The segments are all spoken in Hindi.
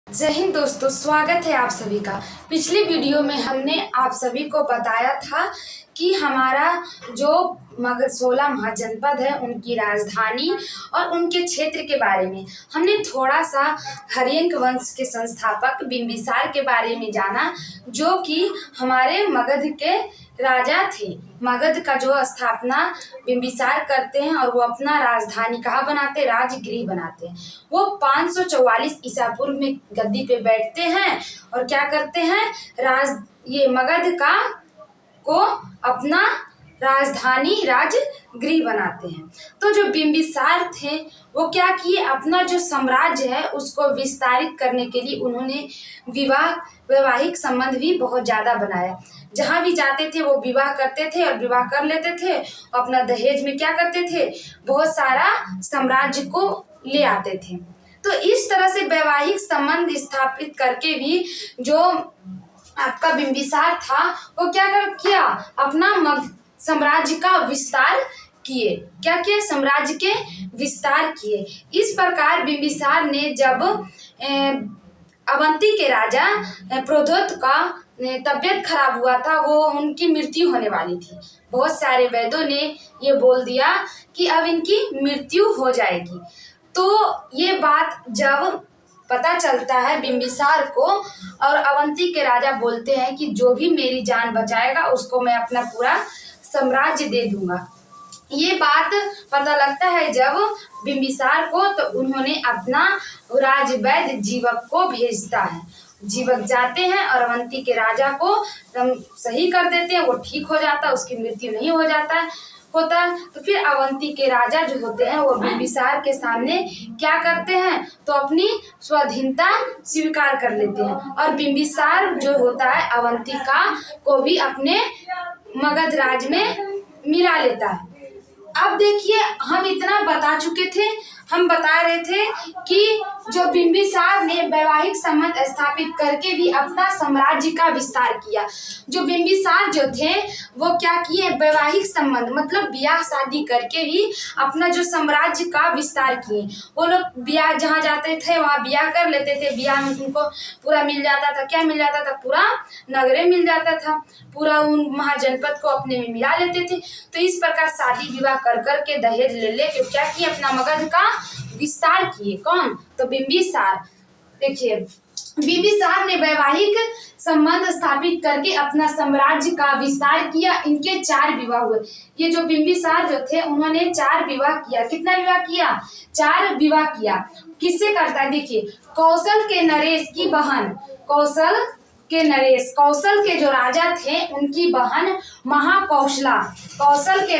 जय हिंद दोस्तों, स्वागत है आप सभी का। पिछले वीडियो में हमने आप सभी को बताया था कि हमारा जो मगध 16 महाजनपद है उनकी राजधानी और उनके क्षेत्र के बारे में हमने थोड़ा सा हर्यंक वंश के संस्थापक बिंबिसार के बारे में जाना, जो कि हमारे मगध के राजा थे। मगध का जो स्थापना बिंबिसार करते हैं और वो अपना राजधानी कहाँ बनाते, राजगृह बनाते हैं। वो 544 ईसा पूर्व में गद्दी पे बैठते हैं और क्या करते हैं, ये मगध को अपना राजधानी राजगृह बनाते हैं। तो जो बिंबिसार थे वो क्या किए, अपना जो साम्राज्य है उसको विस्तारित करने के लिए उन्होंने वैवाहिक संबंध भी बहुत ज़्यादा बनाया। जहाँ भी जाते थे वो विवाह करते थे और विवाह कर लेते थे, अपना दहेज में क्या करते थे, बहुत सारा साम्राज्य को ले आते थे। तो इस तरह से वैवाहिक संबंध स्थापित करके भी जो आपका बिंबिसार था वो क्या किया, अपना साम्राज्य का विस्तार किए। क्या किए, साम्राज्य के विस्तार किए। इस प्रकार बिंबिसार ने जब अवंती के राजा प्रोद्योत का तबियत खराब हुआ था, वो उनकी मृत्यु होने वाली थी। बहुत सारे वैद्यों ने ये बोल दिया कि अब इनकी मृत्यु हो जाएगी। तो ये बात जब पता चलता है बिंबिसार को, और अवंती के राजा बोलते हैं कि जो भी मेरी जान बचाएगा उसको मैं अपना पूरा साम्राज्य दे दूंगा। ये बात पता लगता है जब बिंबिसार को, तो उन्होंने अपना राजवैद्य जीवक को भेजता है। जीवक जाते हैं और अवंती के राजा को सही कर देते हैं, वो ठीक हो जाता है, उसकी मृत्यु नहीं हो जाता है होता है। तो फिर अवंती के राजा जो होते हैं वो बिंबिसार के सामने क्या करते हैं, तो अपनी स्वाधीनता स्वीकार कर लेते हैं और बिंबिसार जो होता है अवंतिका को भी अपने मगध राज में मिला लेता है। अब देखिए, हम इतना बता चुके थे, हम बता रहे थे कि जो बिंबिसार ने वैवाहिक संबंध स्थापित करके भी अपना साम्राज्य का विस्तार किया। जो बिंबिसार जो थे वो क्या किए, वैवाहिक संबंध मतलब ब्याह शादी करके भी अपना जो साम्राज्य का विस्तार किए। वो लोग ब्याह जहाँ जाते थे वहाँ ब्याह कर लेते थे। ब्याह में उनको पूरा मिल जाता था, क्या मिल जाता था, पूरा नगरे मिल जाता था, पूरा उन महाजनपद को अपने में मिला लेते थे। तो इस प्रकार शादी विवाह कर करके दहेज ले लेके क्या किए, अपना मगध का विस्तार किए। कौन, तो बिंबिसार। देखिए, बिंबिसार ने वैवाहिक संबंध स्थापित करके अपना साम्राज्य का विस्तार किया। इनके 4 विवाह हुए। ये जो बिंबिसार जो थे उन्होंने 4 विवाह किया। कितना विवाह किया, 4 विवाह किया। किससे करता है, देखिए, कौशल के नरेश की बहन, कौशल के जो राजा थे उनकी बहन महाकौशला, कौशल के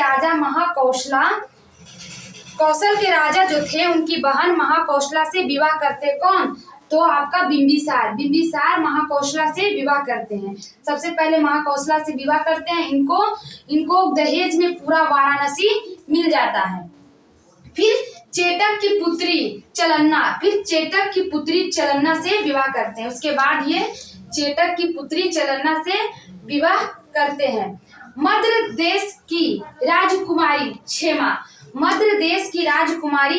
राजा जो थे उनकी बहन महाकौशला से विवाह करते। कौन, तो आपका बिंबिसार महाकौशला से विवाह करते हैं। सबसे पहले महाकौशला से विवाह करते हैं। इनको दहेज में पूरा वाराणसी मिल जाता है। फिर चेटक की पुत्री चलन्ना से विवाह करते हैं। उसके बाद ये चेटक की पुत्री चलन्ना से विवाह करते हैं। मद्र देश की राजकुमारी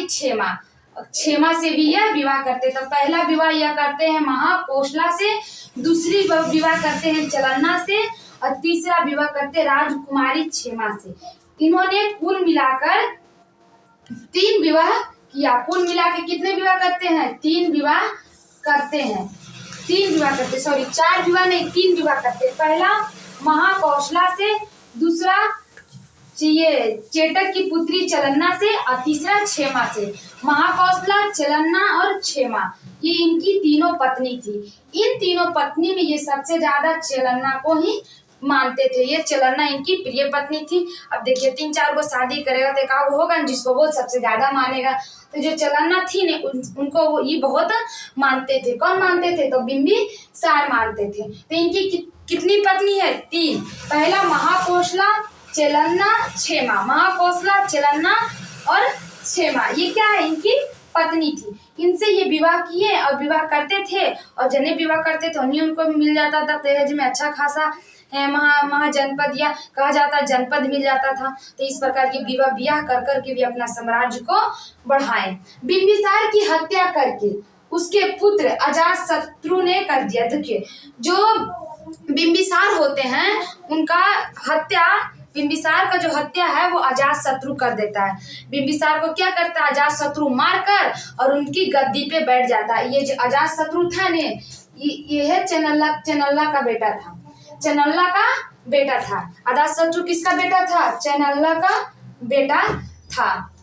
क्षेमा से भी यह विवाह करते। तो पहला विवाह यह करते हैं महाकौशला से, दूसरी विवाह करते हैं चलन्ना से और तीसरा विवाह करते हैं राजकुमारी क्षेमा से। इन्होंने कुल मिलाकर 3 विवाह किया। कुल मिला के कितने विवाह करते हैं, 3 विवाह करते हैं। 3 विवाह करते, सॉरी 4 विवाह नहीं, 3 विवाह करते। पहला महाकौशला से, दूसरा ये चेटक की पुत्री चलन्ना से और तीसरा क्षेमा से। महाकौशला, चलन्ना और क्षेमा, ये इनकी तीनों पत्नी थी। इन तीनों पत्नी में ये सबसे ज्यादा चलन्ना को ही मानते थे। ये चलन्ना इनकी प्रिय पत्नी थी। अब देखिए, 3-4 को शादी करेगा तो एक होगा जिसको वो सबसे ज्यादा मानेगा। तो जो चलन्ना थी ने उनको वो ये बहुत मानते थे। कौन मानते थे, तो बिंबिसार मानते थे। तो इनकी कितनी पत्नी है, 3। पहला महाकौशला, चलन्ना, क्षेमा। महाकौशला, चलन्ना और क्षेमा, ये क्या है, इनकी पत्नी थी। इनसे ये विवाह किए और विवाह करते थे, और जने विवाह करते थे उन्हीं उनको भी मिल जाता था दहेज में अच्छा खासा महाजनपद या कहा जाता जनपद मिल जाता था। तो इस प्रकार के ब्याह कर करके भी अपना साम्राज्य को बढ़ाए। बिंबिसार की हत्या करके उसके पुत्र अजातशत्रु ने कर दिया। देखिए, जो बिंबिसार होते हैं उनका हत्या, बिंबिसार का जो हत्या है वो अजातशत्रु कर देता है। बिंबिसार को क्या करता है, अजातशत्रु मारकर और उनकी गद्दी पे बैठ जाता है। ये जो अजातशत्रु था ने, ये है चेनल्ला का बेटा था, चेनल्ला का बेटा था। अजातशत्रु किसका बेटा था, चेनल्ला का बेटा था।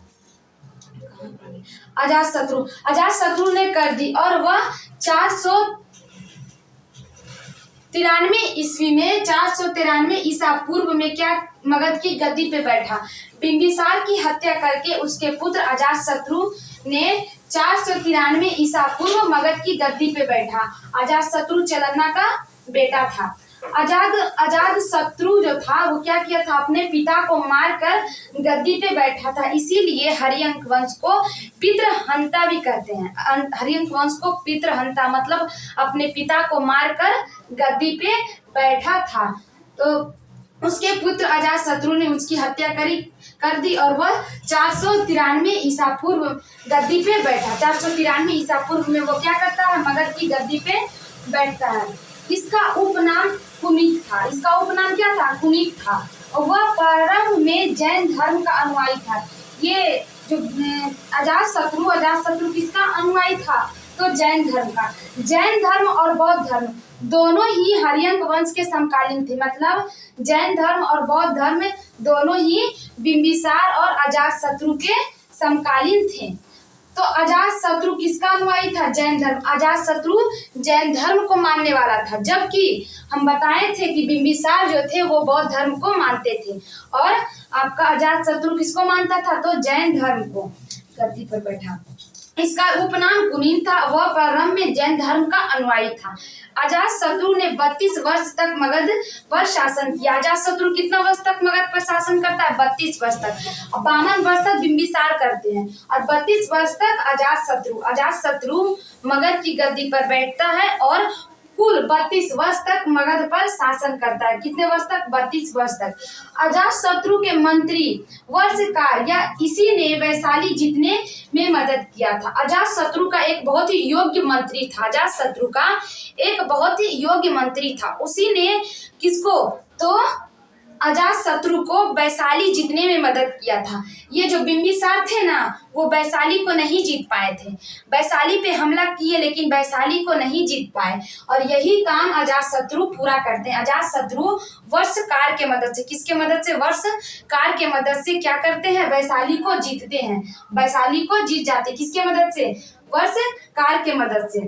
अजातशत्रु ने कर दी और वह 493 ईस्वी में, 493 ईसा पूर्व में क्या मगध की गद्दी पे बैठा। बिंबिसार की हत्या करके उसके पुत्र अजातशत्रु ने 493 ईसा पूर्व मगध की गद्दी पे बैठा। अजातशत्रु चेनल्ला का बेटा था। अजातशत्रु जो था वो क्या किया था, अपने पिता को मारकर गद्दी पे बैठा था। इसीलिए हरियंक वंश को पितृहंता भी कहते हैं। हरियंक वंश को पितृहंता मतलब अपने पिता को मारकर गद्दी पे बैठा था। तो उसके पुत्र अजातशत्रु ने उसकी हत्या कर दी और वह 493 ईसा पूर्व गद्दी पे बैठा। 493 ईसा पूर्व में वो क्या करता है, मगध की गद्दी पे बैठता है। इसका उपनाम कुनिक था। इसका उपनाम क्या था, कुनिक था। और वह प्रारंभ में जैन धर्म का अनुयायी था। ये जो अजातशत्रु किसका अनुयायी था, तो जैन धर्म का। जैन धर्म और बौद्ध धर्म दोनों ही हरियंक वंश के समकालीन थे। मतलब जैन धर्म और बौद्ध धर्म दोनों ही बिंबिसार और अजातशत्रु के समकालीन थे। तो अजातशत्रु किसका अनुयायी था, जैन धर्म। अजातशत्रु जैन धर्म को मानने वाला था, जबकि हम बताए थे कि बिंबिसार जो थे वो बौद्ध धर्म को मानते थे। और आपका अजातशत्रु किसको मानता था, तो जैन धर्म को। गद्दी पर बैठा। इसका उपनाम कुनिन था। वह प्रारंभ में जैन धर्म का अनुयायी था। अजातशत्रु ने 32 वर्ष तक मगध पर शासन किया। अजातशत्रु कितना वर्ष तक मगध पर शासन करता है, 32 वर्ष तक। 52 वर्ष तक बिंबिसार करते हैं और 32 वर्ष तक अजातशत्रु मगध की गद्दी पर बैठता है और कुल 32 वर्ष तक मगध पर शासन करता है। कितने वर्ष तक, 32 वर्ष तक। अजातशत्रु के मंत्री वर्षकार या इसी ने वैशाली जीतने में मदद किया था। अजातशत्रु का एक बहुत ही योग्य मंत्री था। अजातशत्रु का एक बहुत ही योग्य मंत्री था। उसी ने किसको, तो अजातशत्रु को वैशाली जीतने में मदद किया था। ये जो बिंबिसार थे ना, वो वैशाली को नहीं जीत पाए थे। वैशाली पे हमला किए लेकिन वैशाली को नहीं जीत पाए और यही काम अजातशत्रु पूरा करते हैं। अजातशत्रु वर्षकार के मदद से, किसके मदद से, वर्षकार के मदद से क्या करते हैं, वैशाली को जीतते हैं। वैशाली को जीत जाते, किसके मदद से, वर्षकार के मदद से।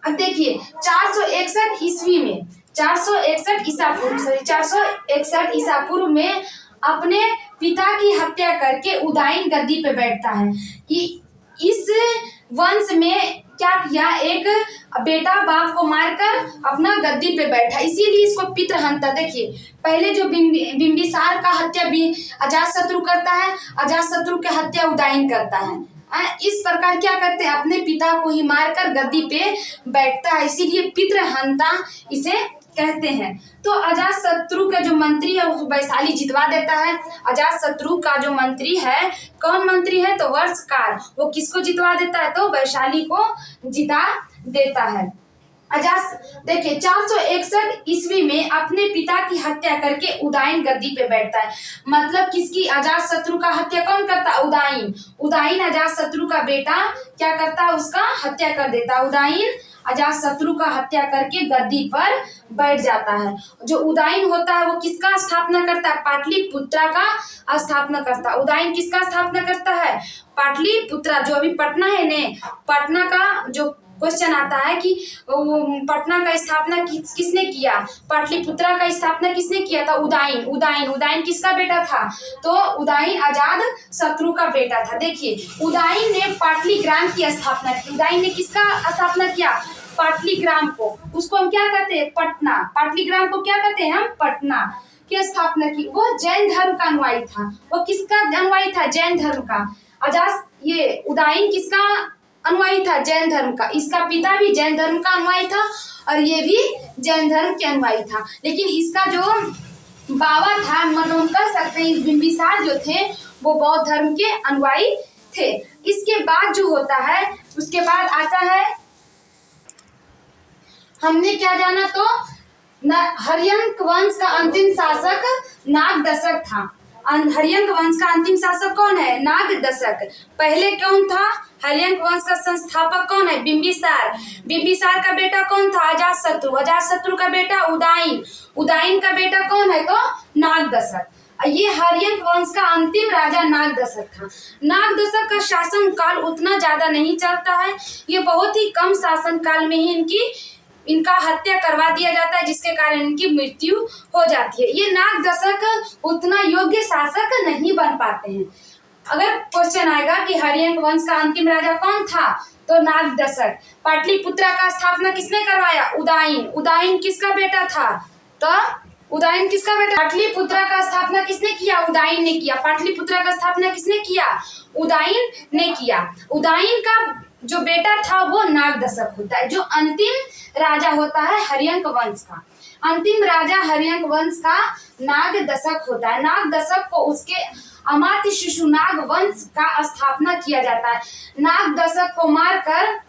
अब देखिए 461 ईस्वी में, 461 ईसा पूर्व में अपने पिता की हत्या करके उदाइन गद्दी पे बैठता है। कि इस वंश में क्या किया, एक बेटा बाप को मारकर अपना गद्दी पे बैठा, इसीलिए इसको पितृहंता। देखिए पहले जो बिंबिसार का हत्या भी अजातशत्रु करता है, अजातशत्रु की हत्या उदाइन करता है। इस प्रकार क्या करते हैं, अपने पिता को ही मारकर गद्दी पे बैठता है, इसीलिए पितृहंता इसे कहते हैं। तो अजातशत्रु का जो मंत्री है वो वैशाली जितवा देता है। अजातशत्रु का जो मंत्री है, कौन मंत्री है, तो वर्षकार, वो किसको जितवा देता है, तो वैशाली को जिता देता है। देखिए 461 ईस्वी में अपने पिता की हत्या करके उदाइन गद्दी पे बैठता है। मतलब किसकी, अजातशत्रु का हत्या कौन करता है, उदाइन अजातशत्रु का बेटा क्या करता है, उसका हत्या कर देता है। उदाइन अजातशत्रु का हत्या करके गद्दी पर बैठ जाता है। जो उदाइन होता है वो किसका स्थापना करता है, पाटलिपुत्रा का स्थापना करता है। उदाइन किसका स्थापना करता है, पाटलिपुत्रा, जो अभी पटना है ने, पटना का जो क्वेश्चन आता है कि पटना का स्थापना किसने किया, पाटलिपुत्रा का स्थापना किसने किया था, उदाइन किसका बेटा था, तो उदाइन अजातशत्रु का बेटा था। देखिए उदाइन ने पाटलिग्राम की स्थापना की। उदाइन ने किसका स्थापना किया, पाटलिग्राम को, उसको हम क्या कहते हैं, पटना। पाटलिग्राम को क्या कहते हैं हम, पटना की स्थापना की। वो जैन धर्म का अनुयायी था। वो किसका अनुयायी था, जैन धर्म का। ये उदाइन किसका अनुयायी था, जैन धर्म का। इसका पिता भी जैन धर्म का अनुयायी था और ये भी जैन धर्म के अनुयायी था। लेकिन इसका जो बाबा था, मतलब हम कह सकते हैं बिंबिसार जो थे वो बौद्ध धर्म के अनुयायी थे। इसके बाद जो होता है, उसके बाद आता है हमने क्या जाना तो हर्यंक वंश का अंतिम शासक नागदशक था। हर्यंक वंश का अंतिम शासक कौन है? नागदशक। पहले कौन था? हर्यंक वंश का संस्थापक कौन है? बिंबिसार। बिंबिसार का बेटा कौन था? अजातशत्रु। अजातशत्रु का बेटा उदयन। उदयन का बेटा कौन है तो नागदशक। ये हर्यंक वंश का अंतिम राजा नागदशक था। नागदशक का शासन काल उतना ज्यादा नहीं चलता है, ये बहुत ही कम शासन काल में ही इनका हत्या करवा दिया जाता है, जिसके कारण इनकी मृत्यु हो जाती है। ये नागदशक उतना योग्य शासक नहीं बन पाते हैं। अगर क्वेश्चन आएगा कि हर्यंक वंश का अंतिम राजा कौन था तो नागदशक। पाटलिपुत्रा का स्थापना किसने करवाया? उदयन। उदयन किसका बेटा था? तो उदयन किसका बेटा? पाटलिपुत्रा का स्थापना किसने किया? उदयन ने किया। पाटलिपुत्रा का स्थापना किसने किया? उदयन ने किया। उदयन का जो बेटा था वो नागदशक होता है। जो अंतिम राजा होता है हर्यंक वंश का, अंतिम राजा हर्यंक वंश का नागदशक होता है। नागदशक को उसके अमात्य शिशुनाग वंश का स्थापना किया जाता है। नागदशक को मारकर,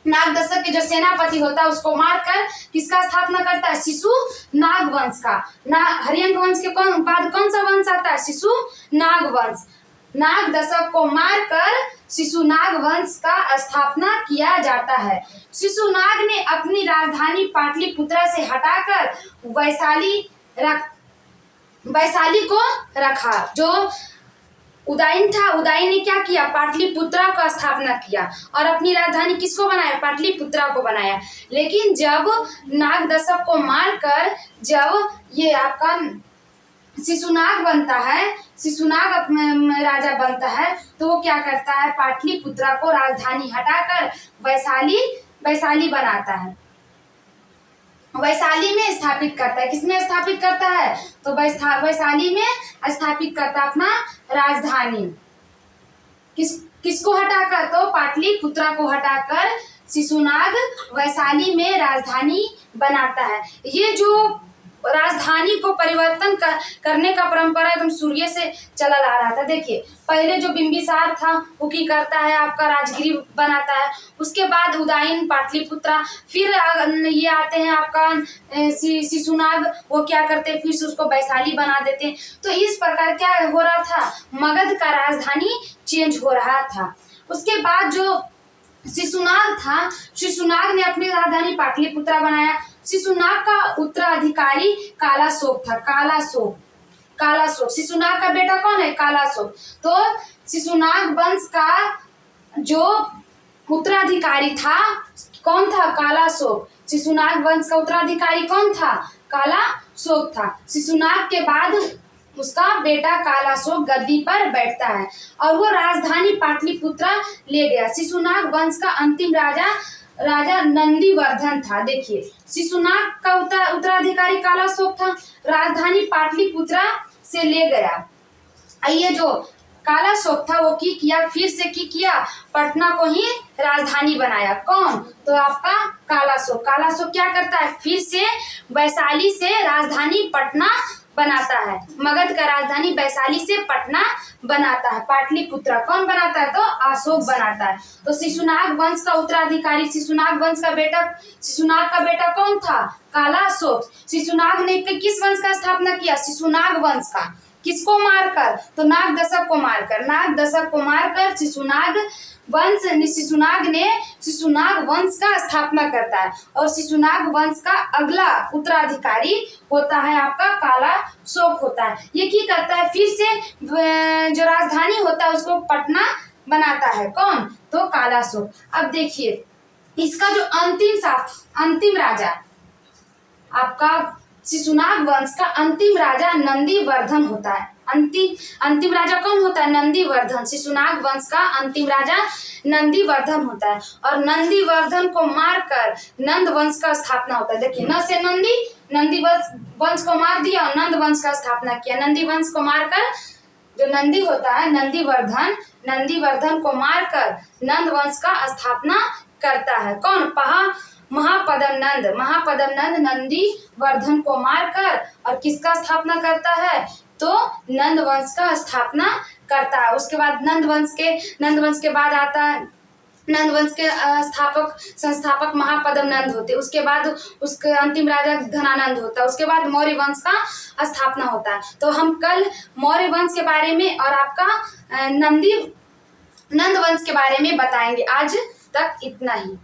नागदशक के जो सेनापति होता है उसको मारकर किसका स्थापना करता है? शिशुनाग वंश का। हर्यंक वंश के बाद कौन सा वंश आता है? शिशुनाग वंश। नागदशक को मारकर शिशुनाग वंश का स्थापना किया जाता है। शिशुनाग ने अपनी राजधानी पाटलिपुत्रा से हटाकर वैशाली को रखा। जो उदयन था, उदयन ने क्या किया? पाटलिपुत्रा का स्थापना किया और अपनी राजधानी किसको बनाया? पाटलिपुत्रा को बनाया। लेकिन जब नागदशक को मारकर जब ये आपका शिशुनाग बनता है, शिशुनाग राजा बनता है, तो वो क्या करता है? पाटलिपुत्रा को राजधानी हटाकर वैशाली बनाता है, वैशाली में स्थापित करता है। किसमें स्थापित करता है? तो वैशाली में स्थापित करता है अपना राजधानी। किसको हटाकर? तो पाटलिपुत्रा को हटाकर शिशुनाग वैशाली में राजधानी बनाता है। ये जो राजधानी को परिवर्तन करने का परंपरा एकदम सूर्य से चला आ रहा था। देखिए पहले जो बिंबिसार था वो की करता है आपका राजगिरी बनाता है, उसके बाद उदयन पाटलिपुत्रा, फिर ये आते हैं आपका शिशुनाग, वो क्या करते हैं? फिर से उसको वैशाली बना देते हैं। तो इस प्रकार क्या हो रहा था? मगध का राजधानी चेंज हो रहा था। उसके बाद जो शिशुनाग था, शिशुनाग ने अपनी राजधानी पाटलिपुत्रा बनाया। शिशुनाग का उत्तराधिकारी कालाशोक था। कालाशोक शिशुनाग का बेटा कौन है? कालाशोक। तो शिशुनाग वंश का जो उत्तराधिकारी था कौन था? कालाशोक। शिशुनाग वंश का उत्तराधिकारी कौन था? कालाशोक था। शिशुनाग के बाद उसका बेटा कालाशोक गद्दी पर बैठता है और वो राजधानी पाटलिपुत्रा ले गया। शिशुनाग वंश का अंतिम राजा नंदीवर्धन था। देखिए शिशुनाग का उत्तराधिकारी कालाशोक था, राजधानी पाटलिपुत्रा से ले गया। ये जो कालाशोक था वो फिर से किया पटना को ही राजधानी बनाया। कौन? तो आपका कालाशोक। कालाशोक क्या करता है? फिर से वैशाली से राजधानी पटना बनाता है। मगध का राजधानी वैशाली से पटना बनाता है। पाटलिपुत्रा कौन बनाता है? तो अशोक बनाता है। तो शिशुनाग वंश का उत्तराधिकारी, शिशुनाग का बेटा कौन था? कालाशोक। शिशुनाग ने किस वंश का स्थापना किया? शिशुनाग वंश का। किसको मारकर? तो नागदशक को मारकर शिशुनाग वंश का स्थापना करता है और शिशुनाग वंश का अगला उत्तराधिकारी होता है आपका कालाशोक होता है। ये की करता है? फिर से जो राजधानी होता है उसको पटना बनाता है। कौन? तो कालाशोक। अब देखिए इसका जो अंतिम राजा आपका शिशुनाग वंश का अंतिम राजा नंदीवर्धन होता है। अंतिम राजा कौन होता है? नंदीवर्धन। शिशुनाग वंश का अंतिम राजा नंदीवर्धन होता है और नंदीवर्धन को मारकर नंद वंश का स्थापना होता है। देखिए न से नंदी वंश को मार दिया और नंद वंश का स्थापना किया। नंदी वंश को मारकर जो नंदी होता है नंदीवर्धन को मारकर नंद वंश का स्थापना करता है। कौन? महापद्म नंद नंदीवर्धन को मारकर और किसका स्थापना करता है? तो नंद वंश का स्थापना करता है। उसके बाद नंद वंश के बाद आता है नंद वंश के संस्थापक महापद्म नंद होते, उसके बाद उसके अंतिम राजा धनानंद होता, उसके बाद मौर्य वंश का स्थापना होता है। तो हम कल मौर्य वंश के बारे में और आपका नंद वंश के बारे में बताएंगे। आज तक इतना ही।